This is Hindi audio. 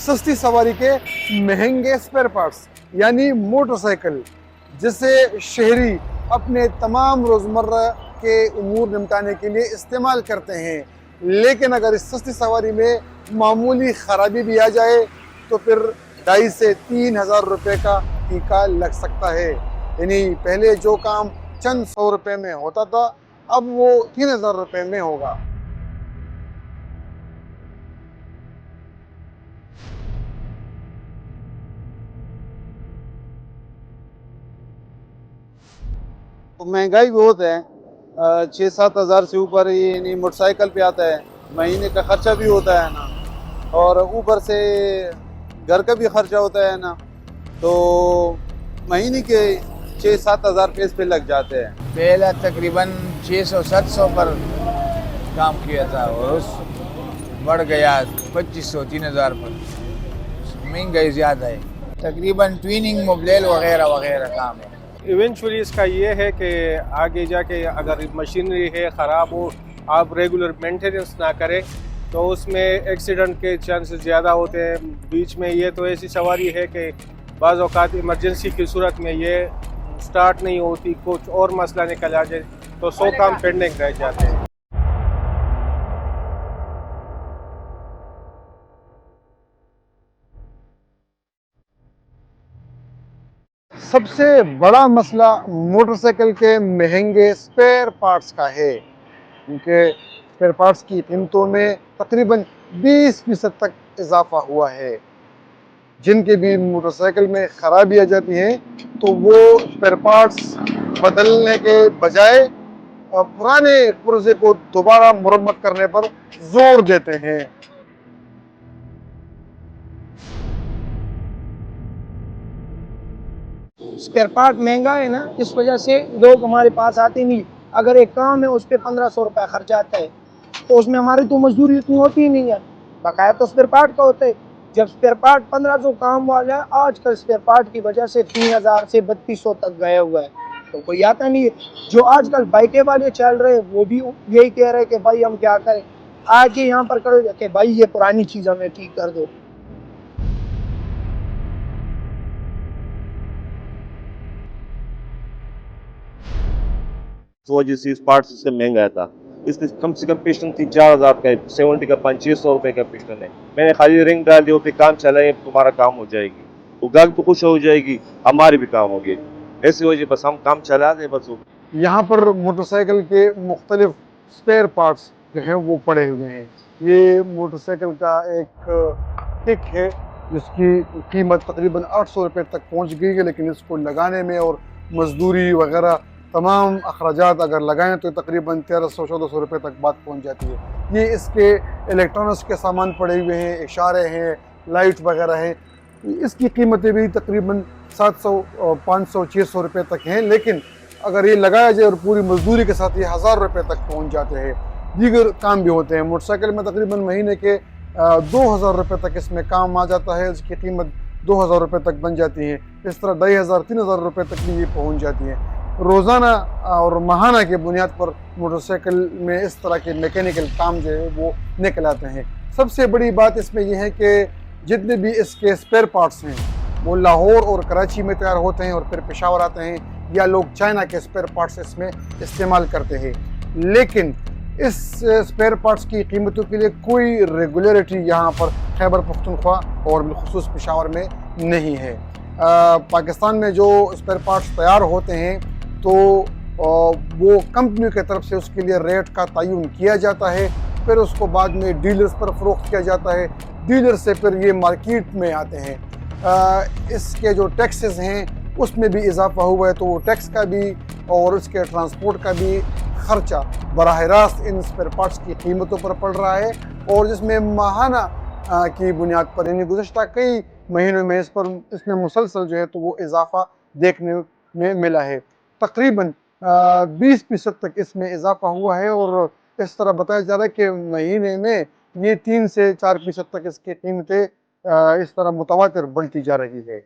सस्ती सवारी के महंगे स्पेयर पार्ट्स यानी मोटरसाइकिल, जिसे शहरी अपने तमाम रोज़मर्रा के उमूर निपटाने के लिए इस्तेमाल करते हैं। लेकिन अगर इस सस्ती सवारी में मामूली ख़राबी भी आ जाए तो फिर 2,500 से 3,000 रुपये का टीका लग सकता है। यानी पहले जो काम चंद 100 रुपये में होता था, अब वो 3,000 रुपये में होगा। तो महंगाई बहुत है। 6-7 हज़ार से ऊपर ये नहीं मोटरसाइकिल पे आता है। महीने का खर्चा भी होता है ना, और ऊपर से घर का भी खर्चा होता है ना, तो महीने के 6-7 हज़ार पे इस पे लग जाते हैं। पहला तकरीबन 600-700 पर काम किया था और उस बढ़ गया 2,500-3,000 पर। महंगाई ज़्यादा है। तकरीबन ट्विनिंग मोबाइल वगैरह वगैरह काम है। इवेंचुअली इसका ये है कि आगे जाके अगर मशीनरी है ख़राब हो, आप रेगुलर मेंटेनेंस ना करें तो उसमें एक्सीडेंट के चांसेस ज़्यादा होते हैं। बीच में ये तो ऐसी सवारी है कि बाज़ औक़ात इमरजेंसी की सूरत में ये स्टार्ट नहीं होती, कुछ और मसला निकल आ जाए तो 100 काम पेंडिंग रह जाते हैं। सबसे बड़ा मसला मोटरसाइकिल के महंगे स्पेयर पार्ट्स का है, क्योंकि स्पेयर पार्ट्स की कीमतों में तकरीबन 20% तक इजाफा हुआ है। जिनके भी मोटरसाइकिल में खराबी आ जाती है तो वो स्पेयर पार्ट्स बदलने के बजाय पुराने पुर्जे को दोबारा मुरम्मत करने पर जोर देते हैं। स्पेयर पार्ट महंगा है ना, इस वजह से लोग हमारे पास आते नहीं। अगर एक काम है उस पर 1,500 रुपया खर्चा आता है तो उसमें हमारी तो मजदूरी इतनी होती ही नहीं है। बकाया तो स्पेयर पार्ट का होता है। जब स्पेयर पार्ट 1,500 काम वाला है, आजकल स्पेयर पार्ट की वजह से 3,000 से 3,200 तक गया हुआ है, तो कोई आता नहीं है। जो आजकल बाइकें वाले चल रहे हैं वो भी यही कह रहे हैं कि भाई हम क्या करें, आके यहाँ पर करो कि भाई ये पुरानी चीज़ हमें ठीक कर दो। तो वजह से इस पार्ट से महंगा था। इसलिए कम से कम पिस्टन 3-4 हज़ार का है, 70 का 500-600 रुपये का पिस्टन है। मैंने खाली रिंग डाल दी, पे काम चलाए, तुम्हारा काम हो जाएगी। वो गाहक तो खुश हो जाएगी, हमारी भी काम होगी। ऐसी वजह बस हम काम चला दें बस। यहाँ पर मोटरसाइकिल के मुख्तलिफ स्पेयर पार्ट्स जो हैं वो पड़े हुए हैं। ये मोटरसाइकिल का एक किक है जिसकी कीमत तकरीबन 800 रुपये तक पहुँच गई है, लेकिन इसको लगाने में और मजदूरी वगैरह तमाम अखराजात अगर लगाएं तो तकरीबन 1,300-1,400 रुपये तक बात पहुँच जाती है। ये इसके इलेक्ट्रॉनिक्स के सामान पड़े हुए हैं, इशारे हैं, लाइट वगैरह हैं। इसकी कीमतें भी तकरीबन 700, 500, 600 रुपये तक हैं, लेकिन अगर ये लगाया जाए और पूरी मजदूरी के साथ ये 1,000 रुपये तक पहुंच जाते हैं। दीगर काम भी होते हैं। मोटरसाइकिल में तकरीबन महीने के 2,000 रुपये तक इसमें काम आ जाता है, इसकी कीमत 2,000 रुपये तक बन जाती है। इस तरह 2,500-3,000 रुपये तक भी ये पहुंच जाती है। रोज़ाना और माहाना के बुनियाद पर मोटरसाइकिल में इस तरह के मैकेनिकल काम जो है वो निकल आते हैं। सबसे बड़ी बात इसमें यह है कि जितने भी इसके स्पेयर पार्ट्स हैं वो लाहौर और कराची में तैयार होते हैं और फिर पेशावर आते हैं, या लोग चाइना के स्पेयर पार्ट्स इसमें इस्तेमाल करते हैं। लेकिन इस स्पेयर पार्ट्स की कीमतों के लिए कोई रेगुलरिटी यहाँ पर खैबर पख्तूनख्वा और बिलखुसूस पेशावर में नहीं है। पाकिस्तान में जो स्पेयर पार्ट्स तैयार होते हैं तो वो कंपनी की तरफ से उसके लिए रेट का तयन किया जाता है, फिर उसको बाद में डीलर्स पर फ़रोख्त किया जाता है। डीलर से फिर ये मार्केट में आते हैं। इसके जो टैक्सेस हैं उसमें भी इजाफा हुआ है, तो वो टैक्स का भी और उसके ट्रांसपोर्ट का भी खर्चा बराह रास्त इन स्पेयर पार्ट्स की कीमतों पर पड़ रहा है, और जिसमें माहाना की बुनियाद पर यानी गुज़श्ता कई महीनों में इसमें मुसलसल जो है तो वो इजाफा देखने में मिला है। तकरीबन 20% तक इसमें इजाफा हुआ है, और इस तरह बताया जा रहा है कि महीने में ये 3 से 4% तक इसकी कीमतें इस तरह मुतवातिर बढ़ती जा रही है।